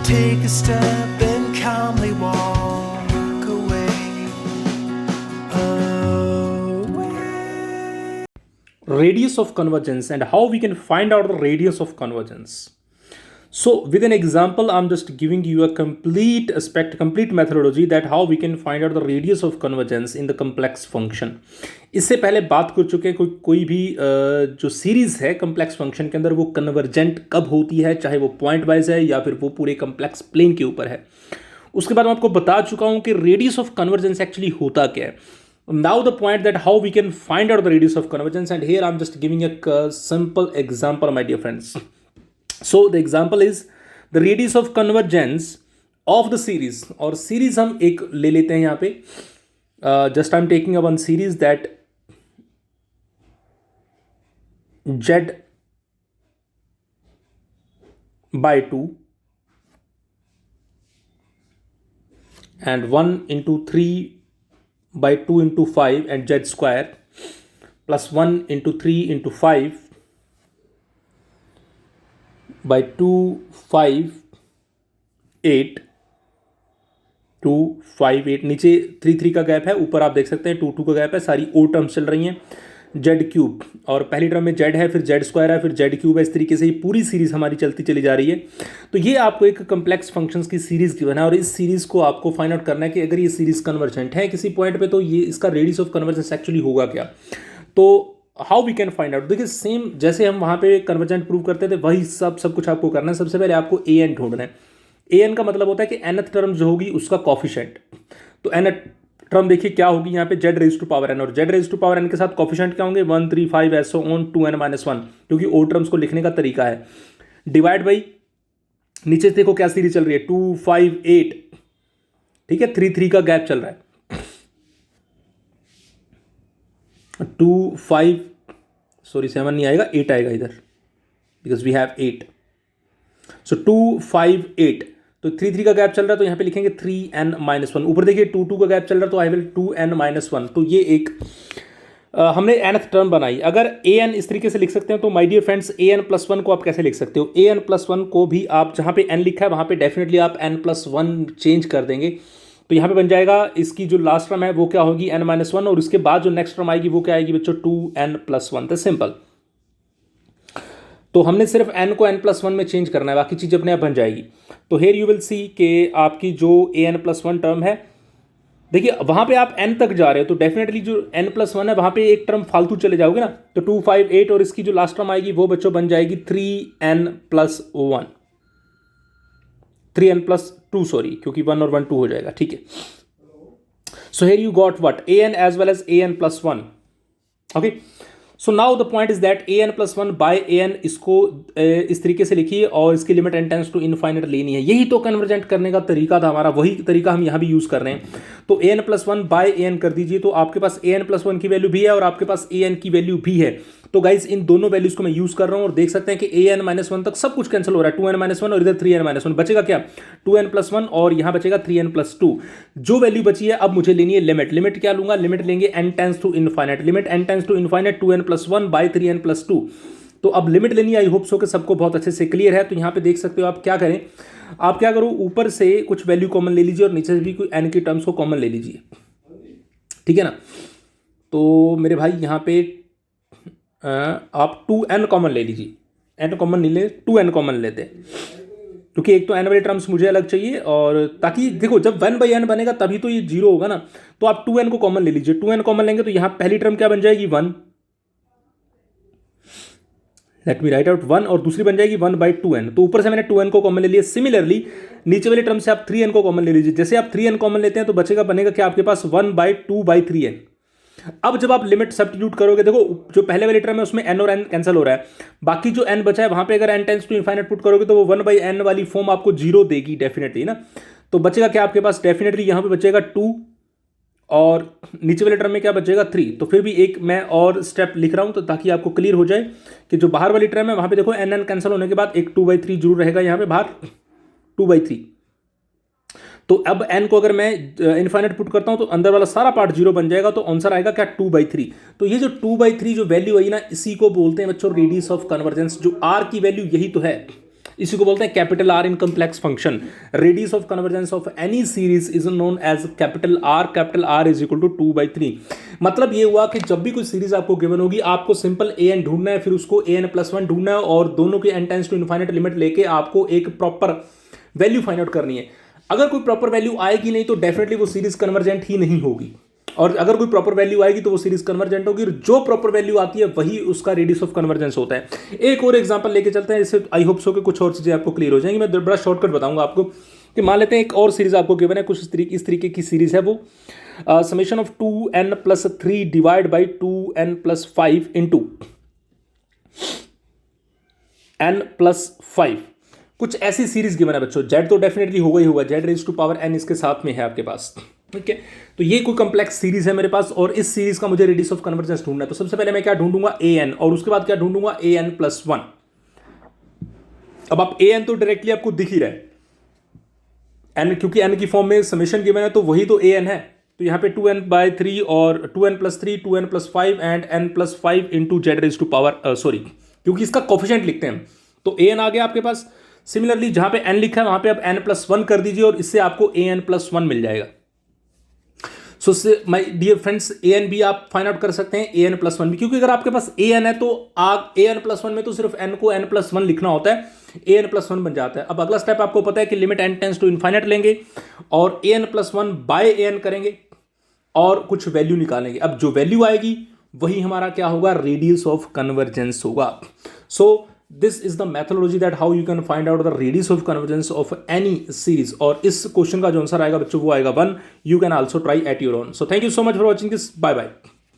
take a step and calmly walk away. Radius of convergence and how we can find out the radius of convergence. So with an example, I'm just giving you a complete methodology that how we can find out the radius of convergence in the complex function. इससे पहले बात कर चुके हैं कोई भी जो series है complex फंक्शन के अंदर वो कन्वर्जेंट कब होती है, चाहे वो पॉइंट वाइज है या फिर वो पूरे complex प्लेन के ऊपर है. उसके बाद मैं आपको बता चुका हूं कि रेडियस ऑफ कन्वर्जेंस एक्चुअली होता क्या है. Now the point that how we can find out the radius of convergence, and here I'm just giving a simple example, my dear friends. So the example is the radius of convergence of the series, और series हम एक ले लेते हैं यहाँ पे. Just I'm taking a one series that z by 2 and 1 into 3 by 2 into 5 and z square plus 1 into 3 into 5 by 2 5 8 2 5 8. नीचे 3 3 का गैप है, ऊपर आप देख सकते हैं 2 2 का गैप है. सारी ओ टर्म्स चल रही हैं. जेड क्यूब और पहली टर्म में जेड है, फिर जेड स्क्वायर है, फिर जेड क्यूब है. इस तरीके से ये पूरी सीरीज हमारी चलती चली जा रही है. तो ये आपको एक कम्प्लेक्स फंक्शंस की सीरीज गिवन है और इस सीरीज को आपको फाइंड आउट करना है कि अगर ये सीरीज कन्वर्जेंट है किसी पॉइंट पे तो ये इसका रेडियस ऑफ कन्वर्जेंस एक्चुअली होगा क्या. तो how we can find out. देखिए सेम जैसे हम वहाँ पे कन्वर्जेंट प्रूव करते थे वही सब कुछ आपको करना है. सबसे पहले आपको ए एन ढूंढना है. ए एन का मतलब होता है कि nth टर्म जो होगी उसका कॉफिशेंट. तो nth टर्म देखिए क्या होगी यहाँ पे Z raise to power N, और Z raise to power N के साथ कॉफिशेंट क्या होंगे 1 3 5 ऐसो ऑन 2n-1, क्योंकि ओ टर्म्स को लिखने का तरीका है. डिवाइड बाई नीचे देखो क्या सीरीज चल रही है 2 5 8. ठीक है, 3 3 का गैप चल रहा है. 2 5 सॉरी 7 नहीं आएगा, 8 आएगा इधर बिकॉज वी हैव 8. सो 2 5 8. तो 3 3 का गैप चल रहा है तो यहाँ पे लिखेंगे 3n-1. ऊपर देखिए 2 2 का गैप चल रहा है तो आई विल 2n-1. तो ये एक हमने nth टर्म बनाई. अगर an इस तरीके से लिख सकते हैं तो माय डियर फ्रेंड्स an+1 को आप कैसे लिख सकते हो. an+1 को भी आप जहाँ पे n लिखा है वहाँ पे डेफिनेटली आप n+1 चेंज कर देंगे. तो यहाँ पे बन जाएगा इसकी जो लास्ट टर्म है वो क्या होगी n-1, और उसके बाद जो नेक्स्ट टर्म आएगी वो क्या आएगी बच्चों 2n+1. तो सिंपल. तो हमने सिर्फ n को n+1 में चेंज करना है, बाकी चीज़ अपने आप बन जाएगी. तो हेयर यू विल सी कि आपकी जो an+1 टर्म है, देखिए वहाँ पे आप n तक जा रहे हो तो डेफिनेटली जो n+1 है वहाँ पे एक टर्म फालतू चले जाओगे ना. तो 2 5 8 और इसकी जो लास्ट टर्म आएगी वो बच्चों बन जाएगी 3n+1, 3n+2 सॉरी, क्योंकि 1 और 1 2 हो जाएगा. ठीक है. So here you got what an as well as an+1. Okay. So now the point is that an+1 by an इसको इस तरीके से लिखिए और इसकी limit n tends to infinite लेनी है. यही तो कन्वर्जेंट करने का तरीका था हमारा, वही तरीका हम यहाँ भी यूज़ कर रहे हैं. तो an+1 बाय an कर दीजिए तो आपके पास an+1 की वैल्यू भी है और आपके पास an की वैल्यू भी है. तो गाइज इन दोनों वैल्यूज को मैं यूज़ कर रहा हूँ और देख सकते हैं कि an-1 तक सब कुछ कैंसिल हो रहा है. 2n-1 और इधर 3n-1 बचेगा क्या 2n+1 और यहाँ बचेगा 3n+2. जो वैल्यू बची है अब मुझे लेनी है लिमिट. लिमिट क्या लूंगा, लिमिट लेंगे n tends to infinite. Limit n tends to infinite 2n+1 by 3n+2. तो अब लिमिट लेनी है. आई होप सो कि सबको बहुत अच्छे से क्लियर है. तो यहाँ पे देख सकते हो आप क्या करें, आप क्या करो ऊपर से कुछ वैल्यू कॉमन ले लीजिए और नीचे से भी कोई n की टर्म्स को कॉमन ले लीजिए. ठीक है ना. तो मेरे भाई यहाँ पे आप 2n कॉमन ले लीजिए. n कॉमन नहीं ले, 2n कॉमन लेते हैं क्योंकि एक तो n वाली टर्म्स मुझे अलग चाहिए, और ताकि देखो जब 1/n बनेगा तभी तो ये 0 होगा ना. तो आप 2n को कॉमन ले लीजिए. 2n कॉमन लेंगे तो यहाँ पहली टर्म क्या बन जाएगी 1. लेट मी राइट आउट 1, और दूसरी बन जाएगी 1/2n. तो ऊपर से मैंने 2n को कॉमन ले लिया. सिमिलरली नीचे वाली टर्म से आप 3n को कॉमन ले लीजिए. जैसे आप 3n कॉमन लेते हैं तो बनेगा क्या आपके पास 1/2/3n. अब जब आप लिमिट सब्स्टिट्यूट करोगे, देखो जो पहले वाली टर्म है उसमें n और n कैंसिल हो रहा है, बाकी जो n बचा है वहां पे अगर n tends to infinite put करोगे तो वो 1/n वाली फॉर्म आपको 0 देगी डेफिनेटली ना. तो बचेगा क्या आपके पास, डेफिनेटली यहां पे बचेगा 2 और नीचे वाले टर्म में क्या बचेगा 3. तो फिर भी एक मैं और स्टेप लिख रहा हूं तो ताकि आपको क्लियर हो जाए कि जो बाहर वाली टर्म है वहां पे देखो n कैंसिल होने के बाद एक 2/3 जरूर रहेगा यहाँ पे बाहर 2/3. तो अब n को अगर मैं इनफाइनाइट पुट करता हूं तो अंदर वाला सारा पार्ट 0 बन जाएगा. तो आंसर आएगा क्या 2/3. तो ये जो 2/3 जो वैल्यू आई ना, इसी को बोलते हैं बच्चों रेडियस ऑफ कन्वर्जेंस. जो r की वैल्यू यही तो है, इसी को बोलते हैं capital R in complex function. Radius of convergence of any series is known as capital R is equal to 2/3। मतलब ये हुआ कि जब भी कोई सीरीज आपको गिवन होगी, आपको सिंपल ए एन ढूंढना है, फिर उसको ए एन प्लस वन ढूंढना है, और दोनों के n tends to infinite limit लेके आपको एक प्रॉपर वैल्यू फाइंड आउट करनी है। अगर कोई प्रॉपर वैल्यू आएगी नहीं तो डेफिनेटली वो सीरीज कन्वर्जेंट ही नहीं होगी, और अगर कोई प्रॉपर वैल्यू आएगी तो वो सीरीज कन्वर्जेंट होगी, और जो प्रॉपर वैल्यू आती है वही उसका रेडियस ऑफ कन्वर्जेंस होता है। एक और एग्जांपल लेके चलते हैं, इससे आई होप सो कि कुछ और चीजें आपको क्लियर हो जाएंगी। मैं बड़ा शॉर्टकट बताऊंगा आपको कि मान लेते हैं एक और सीरीज आपको गिवन है, कुछ इस तरीके की सीरीज है, वो summation of 2n+3 divide by 2n+5 into n+5। कुछ ऐसी सीरीज गिवन है बच्चों। जेड तो डेफिनेटली होगा ही होगा, z raise to power n इसके साथ में है आपके पास, ठीक है। तो ये कोई कंप्लेक्स सीरीज है मेरे पास, और इस सीरीज का मुझे रेडियस ऑफ कन्वर्जेंस ढूंढना है। तो सबसे पहले मैं क्या ढूंढूंगा, an, और उसके बाद क्या ढूंढूंगा, an+1। अब आप an तो डायरेक्टली आपको दिख ही रहा है, n क्योंकि n की फॉर्म में समेशन गिवन है तो वही तो an है। तो यहाँ पे 2n/3 और 2n+3 2n+5 and n+5 into z raise to power sorry, क्योंकि इसका कोफिशिएंट लिखते हैं तो an आ गया आपके पास। सिमिलरली जहां पे n लिखा है वहां पे आप n+1 कर दीजिए, और इससे आपको an+1 मिल जाएगा। So my dear friends, an भी आप फाइंड आउट कर सकते हैं, an+1 भी, क्योंकि अगर आपके पास an है तो आप an+1 में तो सिर्फ n को n+1 लिखना होता है, an+1 बन जाता है। अब अगला स्टेप आपको पता है कि limit n tends to infinite लेंगे और an+1 बाय an करेंगे और कुछ वैल्यू निकालेंगे। अब जो वैल्यू आएगी वही हमारा क्या होगा, रेडियस ऑफ कन्वर्जेंस होगा। सो this is the methodology that how you can find out the radius of convergence of any series, और इस क्वेश्चन का जो आंसर आएगा बच्चों वो आएगा 1। You can also try at your own. So thank you so much for watching this. Bye bye.